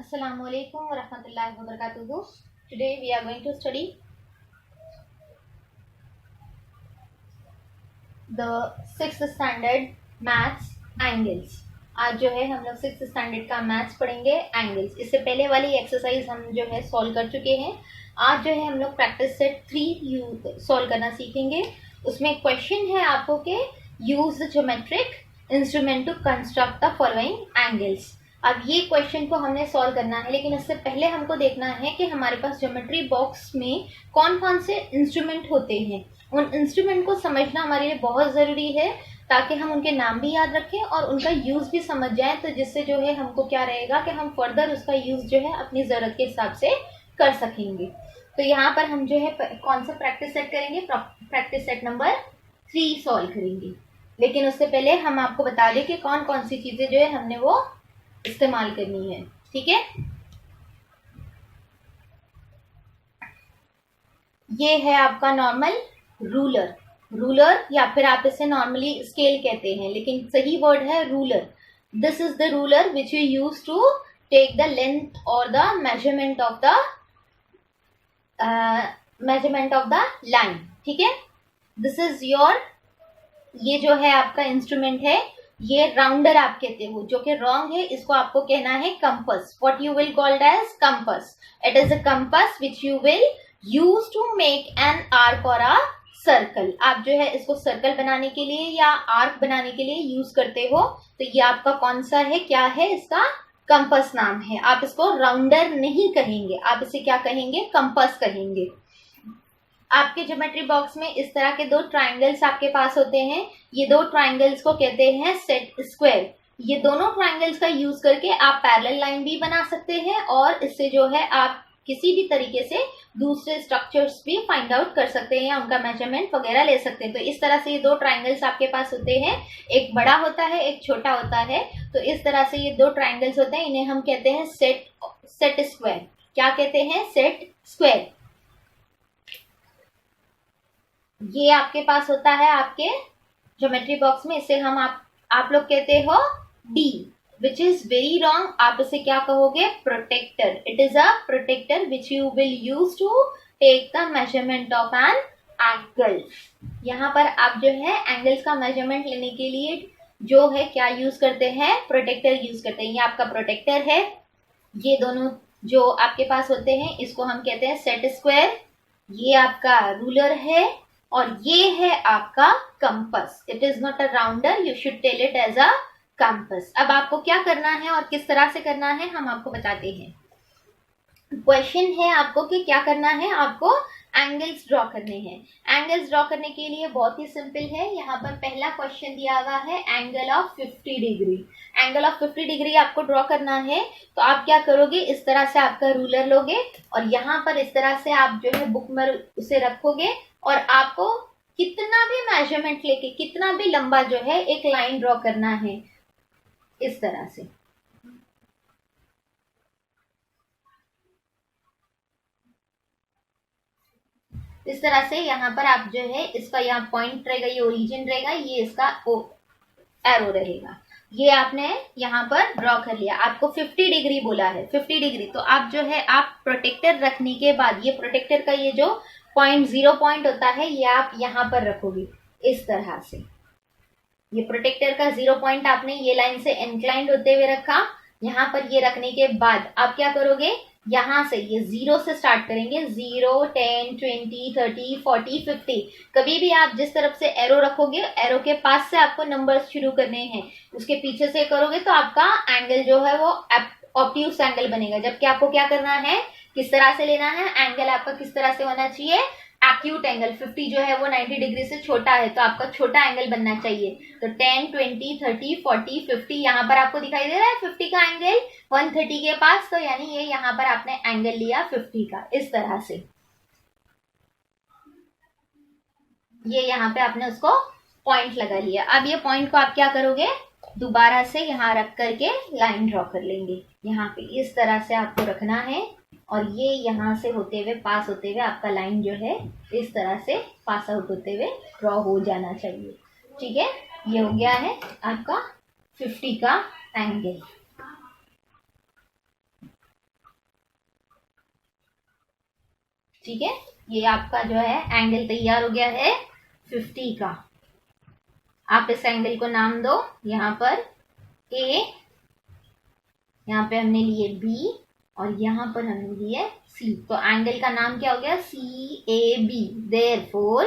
Assalamu alaikum wa rahmatullahi wa barakatuhu. Today we are going to study the sixth standard maths angles. आज जो है हम लोग six standard का maths पढ़ेंगे एंगल्स. इससे पहले वाली एक्सरसाइज हम जो है सॉल्व कर चुके हैं. आज जो है हम लोग प्रैक्टिस सेट 3 सॉल्व करना सीखेंगे. उसमें क्वेश्चन है आपको के use the geometric instrument to construct the following angles. अब ये क्वेश्चन को हमने सॉल्व करना है, लेकिन उससे पहले हमको देखना है कि हमारे पास ज्योमेट्री बॉक्स में कौन कौन से इंस्ट्रूमेंट होते हैं. उन इंस्ट्रूमेंट को समझना हमारे लिए बहुत ज़रूरी है ताकि हम उनके नाम भी याद रखें और उनका यूज़ भी समझ जाएं. तो जिससे जो है हमको क्या रहेगा कि हम फर्दर उसका यूज़ जो है अपनी ज़रूरत के हिसाब से कर सकेंगे. तो यहाँ पर हम जो है कौन सा प्रैक्टिस सेट करेंगे, प्रैक्टिस सेट नंबर 3 सॉल्व करेंगे. लेकिन उससे पहले हम आपको बता दें कि कौन कौन सी चीज़ें जो है हमने वो इस्तेमाल करनी है. ठीक है, ये है आपका नॉर्मल रूलर या फिर आप इसे नॉर्मली स्केल कहते हैं, लेकिन सही वर्ड है ruler. This is the ruler which you use to take the length और the measurement of the line. ठीक है, दिस इज योर, ये जो है आपका इंस्ट्रूमेंट है, ये राउंडर आप कहते हो, जो कि रॉन्ग है. इसको आपको कहना है compass. What you will called as compass. It is a compass which you will use to make an arc और अ सर्कल. आप जो है इसको सर्कल बनाने के लिए या आर्क बनाने के लिए यूज करते हो. तो ये आपका कौन सा है, क्या है, इसका कंपस नाम है. आप इसको राउंडर नहीं कहेंगे, आप इसे क्या कहेंगे, कंपस कहेंगे. आपके ज्योमेट्री बॉक्स में इस तरह के 2 ट्राइंगल्स आपके पास होते हैं. ये 2 ट्राइंगल्स को कहते हैं सेट स्क्वायर. ये दोनों ट्राइंगल्स का यूज करके आप पैरेलल लाइन भी बना सकते हैं और इससे जो है आप किसी भी तरीके से दूसरे स्ट्रक्चर्स भी फाइंड आउट कर सकते हैं या उनका मेजरमेंट वगैरह ले सकते हैं. तो इस तरह से ये 2 ट्राइंगल्स आपके पास होते हैं, एक बड़ा होता है एक छोटा होता है. तो इस तरह से ये 2 ट्राइंगल्स होते हैं, इन्हें हम कहते हैं सेट स्क्वायर. क्या कहते हैं, सेट स्क्वायर. ये आपके पास होता है आपके ज्योमेट्री बॉक्स में, इसे हम आप लोग कहते हो D, which is very wrong. आप इसे क्या कहोगे, protector. It is a protector which you will use to take the measurement of an angle. यहाँ पर आप जो है एंगल्स का मेजरमेंट लेने के लिए जो है क्या यूज करते हैं, प्रोटेक्टर यूज करते हैं. ये आपका प्रोटेक्टर है. ये दोनों जो आपके पास होते हैं इसको हम कहते हैं सेट स्क्वायर. ये आपका रूलर है और ये है आपका compass. It is not a rounder, you should tell it as a compass. अब आपको क्या करना है और किस तरह से करना है हम आपको बताते हैं. क्वेश्चन है आपको कि क्या करना है, आपको एंगल्स ड्रॉ करने हैं. एंगल्स ड्रॉ करने के लिए बहुत ही सिंपल है. यहाँ पर पहला क्वेश्चन दिया हुआ है angle of 50 degree. Angle of 50 degree आपको ड्रॉ करना है. तो आप क्या करोगे, इस तरह से आपका रूलर लोगे और यहाँ पर इस तरह से आप जो है बुक में उसे रखोगे और आपको कितना भी मेजरमेंट लेके कितना भी लंबा जो है एक लाइन ड्रॉ करना है इस तरह से. इस तरह से यहाँ पर आप जो है इसका यहाँ पॉइंट रहेगा, ये ओरिजिन रहेगा, ये इसका एरो रहेगा. ये आपने यहाँ पर ड्रॉ कर लिया. आपको 50 डिग्री बोला है, 50 डिग्री. तो आप जो है आप प्रोटेक्टर रखने के बाद ये प्रोटेक्टर का ये जो पॉइंट 0 पॉइंट होता है ये आप यहाँ पर रखोगे इस तरह से. ये प्रोटेक्टर का 0 पॉइंट आपने ये लाइन से इंक्लाइंड होते हुए रखा. यहाँ पर ये रखने के बाद आप क्या करोगे, यहाँ से ये 0 से स्टार्ट करेंगे. 0, 10, 20, 30, 40, 50. कभी भी आप जिस तरफ से एरो रखोगे एरो के पास से आपको नंबर्स शुरू करने हैं. उसके पीछे से करोगे तो आपका एंगल जो है वो ऑब्ट्यूस एंगल बनेगा. जबकि आपको क्या करना है, किस तरह से लेना है एंगल, आपका किस तरह से होना चाहिए, एक्यूट एंगल. 50 जो है वो 90 डिग्री से छोटा है तो आपका छोटा एंगल बनना चाहिए. तो 10, 20, 30, 40, 50 यहाँ पर आपको दिखाई दे रहा है 50 का एंगल 130 के पास. तो यानी ये यहाँ पर आपने एंगल लिया 50 का इस तरह से. ये यहाँ पे आपने उसको पॉइंट लगा लिया. अब ये पॉइंट को आप क्या करोगे, दोबारा से यहाँ रख करके लाइन ड्रॉ कर लेंगे. यहाँ पे इस तरह से आपको रखना है और ये यहाँ से होते हुए पास होते हुए आपका लाइन जो है इस तरह से पास आउट होते हुए ड्रॉ हो जाना चाहिए. ठीक है, ये हो गया है आपका 50 का एंगल. ठीक है, ये आपका जो है एंगल तैयार हो गया है 50 का। आप इस एंगल को नाम दो, यहाँ पर ए, यहाँ पे हमने लिए बी और यहाँ पर हमने लिए सी। तो एंगल का नाम क्या हो गया? C A B. Therefore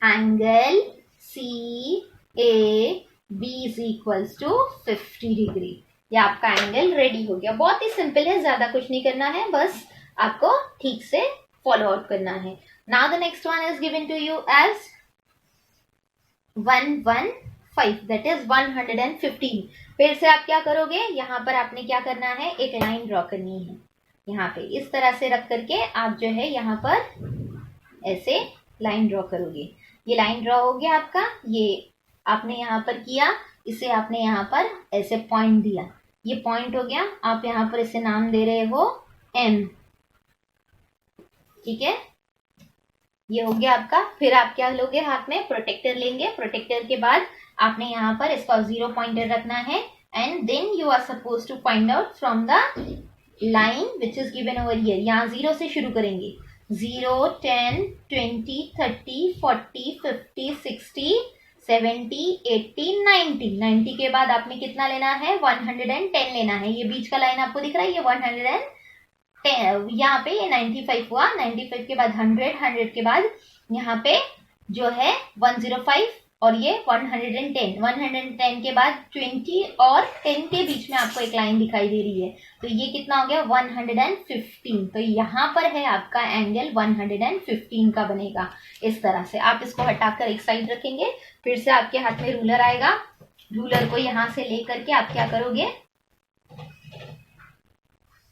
angle C A B is equals to 50 degree. ये आपका एंगल रेडी हो गया। बहुत ही सिंपल है, ज्यादा कुछ नहीं करना है, बस आपको ठीक से फॉलो आउट करना है। Now the next one is given to you as 115, that is 115। फिर से आप क्या करोगे, यहाँ पर आपने क्या करना है, एक लाइन ड्रॉ करनी है। यहाँ पे इस तरह से रख करके आप जो है यहाँ पर ऐसे लाइन ड्रॉ करोगे। ये लाइन ड्रॉ हो गया आपका, ये आपने यहाँ पर किया, इसे आपने यहाँ पर ऐसे पॉइंट दिया, ये पॉइंट हो गया। आप यहाँ पर इसे नाम दे रहे हो एम, ठीक है, ये हो गया आपका। फिर आप क्या लोगे, हाथ में प्रोटेक्टर लेंगे। प्रोटेक्टर के बाद आपने यहाँ पर इसका 0 पॉइंटर रखना है and then you are suppose to find out from the line which is given over here. यहाँ 0 से शुरू करेंगे, 0, 10, 20, 30, 40, 50, 60, 70, 80, 90। 90 के बाद आपने कितना लेना है, 110 लेना है। ये बीच का लाइन आपको दिख रहा है, ये 110, यहाँ पे ये 95 हुआ। 95 के बाद 100, 100 के बाद यहाँ पे जो है 105 और ये 110। 110 के बाद 20 और 10 के बीच में आपको एक लाइन दिखाई दे रही है, तो ये कितना हो गया, 115। तो यहाँ पर है आपका एंगल 115 का बनेगा। इस तरह से आप इसको हटाकर एक साइड रखेंगे। फिर से आपके हाथ में रूलर आएगा, रूलर को यहाँ से लेकर के आप क्या करोगे,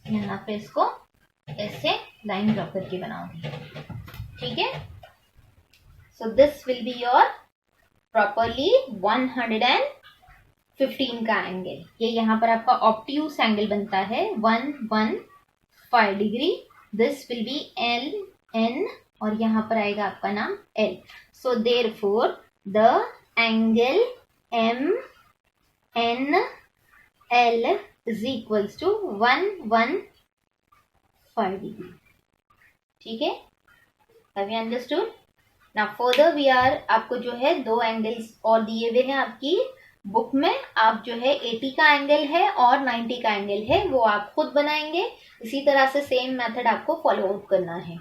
यहाँ पे इसको ऐसे लाइन ड्रॉ करके बनाओगे, ठीक है। So this will be your properly 115 का एंगल। ये यहाँ पर आपका ऑब्ट्यूस एंगल बनता है 115 degree. This will be L N और यहाँ पर आएगा आपका नाम L. So therefore the angle M N L is equals to 115 degree, ठीक है। Have you understood? Now further we are, आपको जो है 2 एंगल्स और दिए हुए हैं आपकी बुक में। आप जो है 80 का एंगल है और 90 का एंगल है, वो आप खुद बनाएंगे। इसी तरह से सेम मेथड आपको फॉलो अप करना है,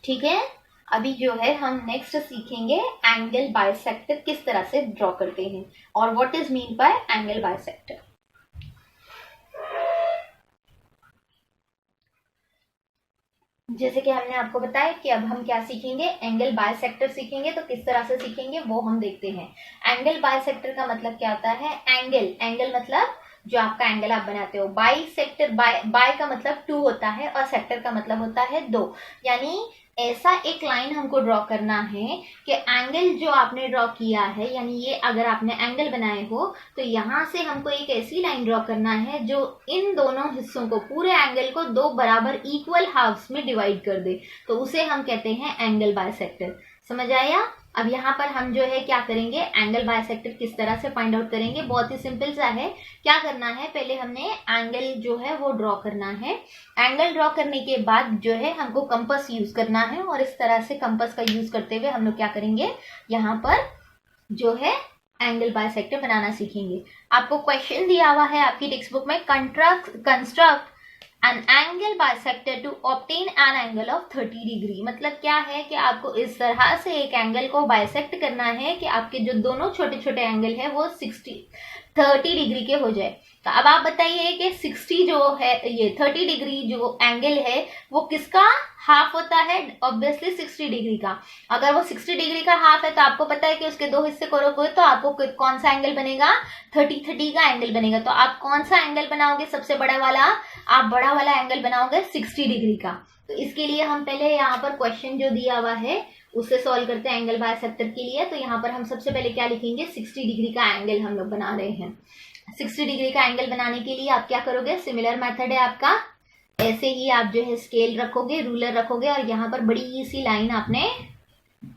ठीक है। अभी जो है हम नेक्स्ट सीखेंगे एंगल बाइसेक्टर किस तरह से ड्रॉ करते हैं और what is mean by angle bisector. जैसे कि हमने आपको बताया कि अब हम क्या सीखेंगे, एंगल बाइसेक्टर सीखेंगे। तो किस तरह से सीखेंगे वो हम देखते हैं। एंगल बाइसेक्टर का मतलब क्या होता है, एंगल मतलब जो आपका एंगल आप बनाते हो। बाइसेक्टर, बाय का मतलब 2 होता है और सेक्टर का मतलब होता है 2। यानी ऐसा एक लाइन हमको ड्रॉ करना है कि एंगल जो आपने ड्रॉ किया है, यानी ये अगर आपने एंगल बनाए हो तो यहाँ से हमको एक ऐसी लाइन ड्रॉ करना है जो इन दोनों हिस्सों को, पूरे एंगल को 2 बराबर इक्वल हाफ्स में डिवाइड कर दे। तो उसे हम कहते हैं एंगल बाइसेक्टर। समझ आया? अब यहाँ पर हम जो है क्या करेंगे, एंगल बाइसेक्टर किस तरह से फाइंड आउट करेंगे। बहुत ही सिंपल सा है। क्या करना है, पहले हमने एंगल जो है वो ड्रॉ करना है। एंगल ड्रॉ करने के बाद जो है हमको कंपास यूज करना है और इस तरह से कंपास का यूज करते हुए हम लोग क्या करेंगे, यहाँ पर जो है एंगल बाइसेक्टर बनाना सीखेंगे। आपको क्वेश्चन दिया हुआ है आपकी टेक्स्ट बुक में, construct an angle bisector to obtain an angle of 30 degree. मतलब क्या है कि आपको इस तरह से एक एंगल को बाइसेक्ट करना है कि आपके जो दोनों छोटे छोटे एंगल है वो 30 डिग्री के हो जाए। तो अब आप बताइए कि 60 जो है, ये 30 डिग्री जो एंगल है वो किसका हाफ होता है, ऑब्वियसली 60 डिग्री का। अगर वो 60 डिग्री का हाफ है तो आपको पता है कि उसके 2 हिस्से करोगे तो आपको कौन सा एंगल बनेगा, 30 का एंगल बनेगा। तो आप कौन सा एंगल बनाओगे, सबसे बड़ा वाला, आप बड़ा वाला एंगल बनाओगे 60 डिग्री का। तो इसके लिए हम पहले यहाँ पर क्वेश्चन जो दिया हुआ है उससे सॉल्व करते हैं एंगल बाइसेक्टर के लिए। तो यहाँ पर हम सबसे पहले क्या लिखेंगे, 60 डिग्री का एंगल हम लोग बना रहे हैं। 60 डिग्री का एंगल बनाने के लिए आप क्या करोगे, सिमिलर मेथड है आपका। ऐसे ही आप जो है स्केल रखोगे, रूलर रखोगे और यहाँ पर बड़ी सी लाइन आपने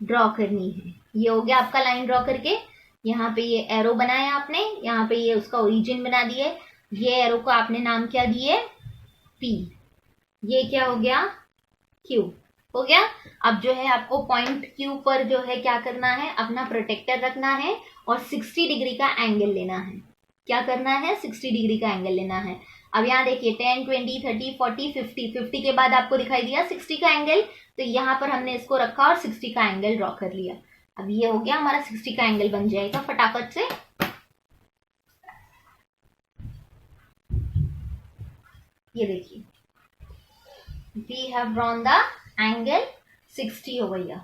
ड्रॉ करनी है। ये हो गया आपका लाइन ड्रॉ करके। यहाँ पे ये एरो बनाया आपने, यहाँ पे ये उसका ओरिजिन बना दिए। ये एरो को आपने नाम क्या दिए, P। ये क्या हो गया, Q। हो गया। अब जो है आपको पॉइंट क्यू पर जो है क्या करना है, अपना प्रोटेक्टर रखना है और 60 डिग्री का एंगल लेना है। क्या करना है, 60 डिग्री का एंगल लेना है। अब यहाँ देखिए 10, 20, 30, 40, 50, 50 के बाद आपको दिखाई दिया 60 का एंगल, तो यहाँ पर हमने इसको रखा और 60 का एंगल ड्रॉ कर लिया। अब ये हो गया हमारा 60 का एंगल बन जाएगा फटाफट से। ये देखिए we have drawn the angle 60 over here.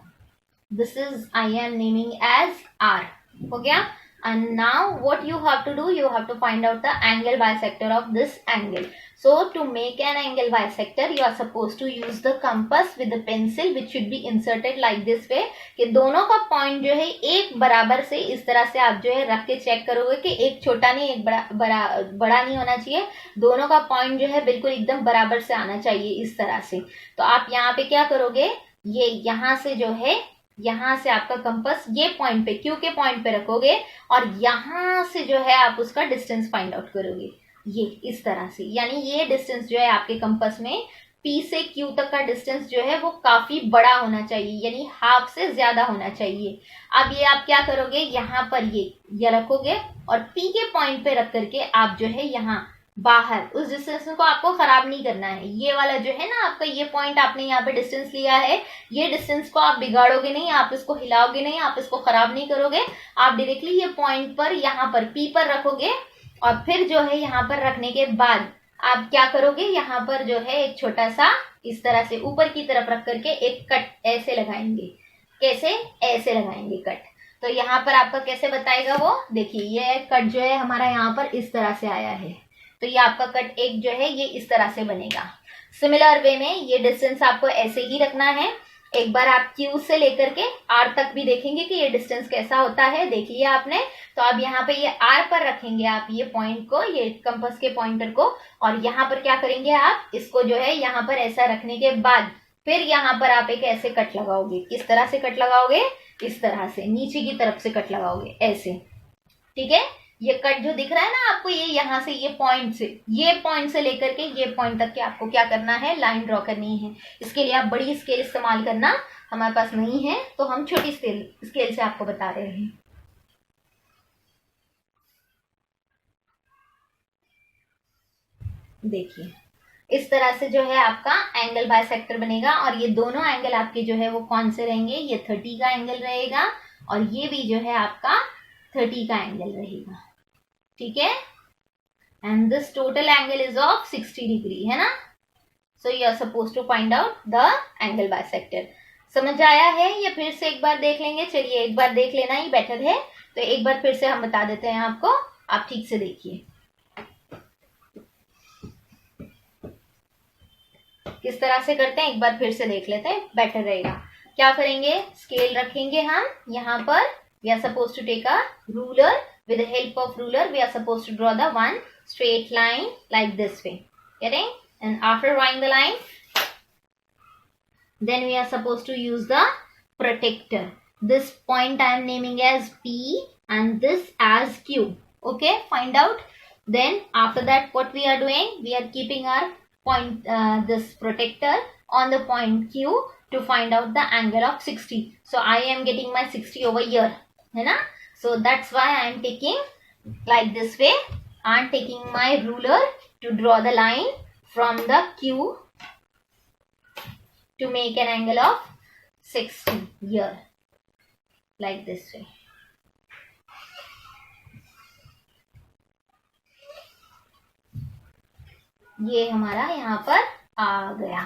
This is I am naming as R. हो गया। And now what you have to do, you have to find out the angle bisector of this angle. So to make an angle bisector, you are supposed to use the compass with the pencil which should be inserted like this way. कि दोनों का point जो है एक बराबर से इस तरह से आप जो है रख के चेक करोगे कि एक छोटा नहीं एक बड़ा नहीं होना चाहिए। दोनों का पॉइंट जो है बिल्कुल एकदम बराबर से आना चाहिए इस तरह से। तो आप यहाँ पे क्या करोगे, ये यहाँ से जो है यहाँ से आपका कंपास ये पॉइंट पे क्यू के पॉइंट पे रखोगे और यहाँ से जो है आप उसका डिस्टेंस फाइंड आउट करोगे ये इस तरह से। यानी ये डिस्टेंस जो है आपके कंपास में P से Q तक का डिस्टेंस जो है वो काफी बड़ा होना चाहिए, यानी हाफ से ज्यादा होना चाहिए। अब ये आप क्या करोगे, यहाँ पर ये रखोगे और P के पॉइंट पे रख करके आप जो है यहाँ बाहर उस डिस्टेंस को आपको खराब नहीं करना है। ये वाला जो है ना आपका ये पॉइंट आपने यहाँ पे डिस्टेंस लिया है, ये डिस्टेंस को आप बिगाड़ोगे नहीं, आप इसको हिलाओगे नहीं, आप इसको खराब नहीं करोगे। आप डायरेक्टली ये पॉइंट पर यहाँ पर P पर रखोगे और फिर जो है यहाँ पर रखने के बाद आप क्या करोगे, यहाँ पर जो है एक छोटा सा इस तरह से ऊपर की तरफ रख करके एक कट ऐसे लगाएंगे। कैसे, ऐसे लगाएंगे कट। तो यहाँ पर आपका कैसे बताएगा वो, देखिए ये कट जो है हमारा यहाँ पर इस तरह से आया है, तो ये आपका कट एक जो है ये इस तरह से बनेगा। सिमिलर वे में ये डिस्टेंस आपको ऐसे ही रखना है। एक बार आप Q से लेकर के R तक भी देखेंगे कि ये डिस्टेंस कैसा होता है, देख लिया आपने। तो अब यहाँ पे ये R पर रखेंगे आप ये पॉइंट को, ये कंपास के पॉइंटर को, और यहाँ पर क्या करेंगे आप इसको जो है यहाँ पर ऐसा रखने के बाद फिर यहाँ पर आप एक ऐसे कट लगाओगे। किस तरह से कट लगाओगे, इस तरह से नीचे की तरफ से कट लगाओगे ऐसे, ठीक है। ये कट जो दिख रहा है ना आपको, ये यहाँ से ये पॉइंट से लेकर के ये पॉइंट तक के आपको क्या करना है, लाइन ड्रॉ करनी है। इसके लिए आप बड़ी स्केल इस्तेमाल करना, हमारे पास नहीं है तो हम छोटी स्केल से आपको बता रहे हैं। देखिए इस तरह से जो है आपका एंगल बाइसेक्टर बनेगा और ये दोनों एंगल आपके जो है वो कौन से रहेंगे, ये 30 का एंगल रहेगा और ये भी जो है आपका 30 का एंगल रहेगा, ठीक है। And this total angle is of 60 degree, है ना। So you are suppose to find out the angle bisector. समझ आया है या फिर से एक बार देख लेंगे, चलिए एक बार देख लेना ही बेटर है। तो एक बार फिर से हम बता देते हैं आपको, आप ठीक से देखिए किस तरह से करते हैं, एक बार फिर से देख लेते हैं, बेटर रहेगा। क्या करेंगे, स्केल रखेंगे हम यहाँ पर, we are supposed to take a ruler, with the help of ruler we are supposed to draw the one straight line like this way, getting, and after drawing the line then we are supposed to use the protector. This point I am naming as P and this as Q, okay, find out. Then after that what we are doing, we are keeping our point this protector on the point Q to find out the angle of 60. So I am getting my 60 over here, है ना। So that's why I am taking like this way. I am taking my ruler to draw the line from the Q to make an angle of 60 here, like this way. ये हमारा यहाँ पर आ गया।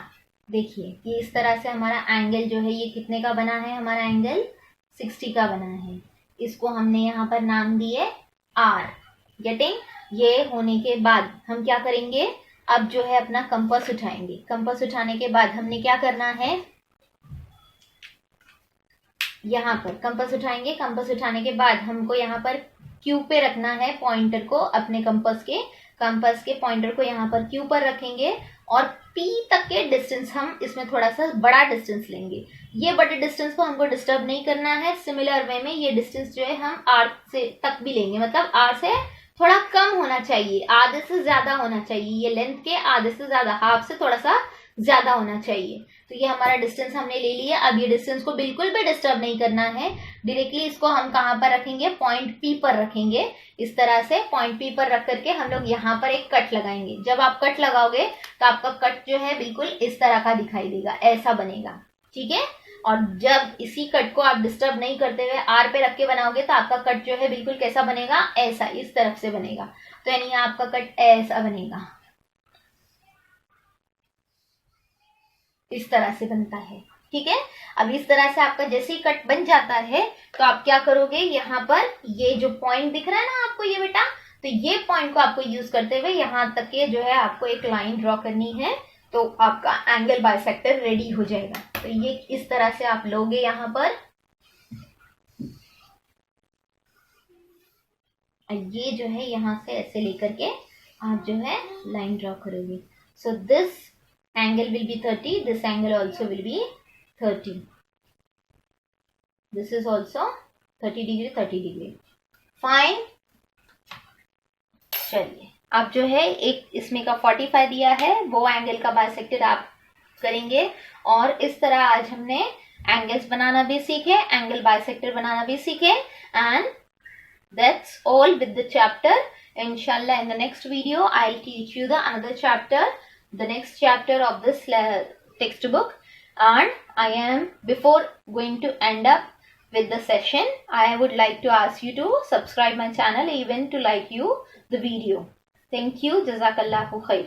देखिए ये इस तरह से हमारा एंगल जो है ये कितने का बना है, हमारा एंगल 60 का बना है। इसको हमने यहाँ पर नाम दिए R, गेटिंग। ये होने के बाद हम क्या करेंगे, अब जो है अपना कंपास उठाएंगे। कंपास उठाने के बाद हमने क्या करना है, यहाँ पर कंपास उठाएंगे। कंपास उठाने के बाद हमको यहाँ पर Q पे रखना है पॉइंटर को, अपने कंपास के पॉइंटर को यहाँ पर Q पर रखेंगे और P तक के डिस्टेंस हम इसमें थोड़ा सा बड़ा डिस्टेंस लेंगे। ये बड़े डिस्टेंस को हमको डिस्टर्ब नहीं करना है। सिमिलर वे में ये डिस्टेंस जो है हम R से तक भी लेंगे, मतलब R से थोड़ा कम होना चाहिए, आधे से ज्यादा होना चाहिए। ये लेंथ के आधे से ज्यादा, हाफ से थोड़ा सा ज्यादा होना चाहिए। तो ये हमारा डिस्टेंस हमने ले लिया। अब ये डिस्टेंस को बिल्कुल भी डिस्टर्ब नहीं करना है, डायरेक्टली इसको हम कहाँ पर रखेंगे, पॉइंट पी पर रखेंगे। इस तरह से पॉइंट पी पर रख करके हम लोग यहाँ पर एक कट लगाएंगे। जब आप कट लगाओगे तो आपका कट जो है बिल्कुल इस तरह का दिखाई देगा, ऐसा बनेगा, ठीक है। और जब इसी कट को आप डिस्टर्ब नहीं करते हुए आर पे रख के बनाओगे तो आपका कट जो है बिल्कुल कैसा बनेगा, ऐसा, इस तरफ से बनेगा। तो यानी आपका कट ऐसा बनेगा, इस तरह से बनता है, ठीक है। अब इस तरह से आपका जैसे ही कट बन जाता है तो आप क्या करोगे, यहाँ पर ये जो पॉइंट दिख रहा है ना आपको ये बेटा, तो ये पॉइंट को आपको यूज करते हुए यहाँ तक के जो है आपको एक लाइन ड्रॉ करनी है। तो आपका एंगल बाइसेक्टर रेडी हो जाएगा। तो ये इस तरह से आप लोगे यहाँ पर, ये जो है यहाँ से ऐसे लेकर के आप जो है लाइन ड्रॉ करोगे। So this angle will be 30, this angle also will be 30, this is also 30 degree 30 degree, fine। चलिए अब जो है एक इसमें का 45 दिया है, वो एंगल का बाइसेक्टर आप करेंगे। और इस तरह आज हमने एंगल्स बनाना भी सीखे, एंगल बाइसेक्टर बनाना भी सीखे। And that's all with the chapter. Inshallah, in the next video I'll teach you the another chapter, the next chapter of this textbook. And I am, before going to end up with the session, I would like to ask you to subscribe my channel, even to like you the video. Thank you. Jazakallahu khair.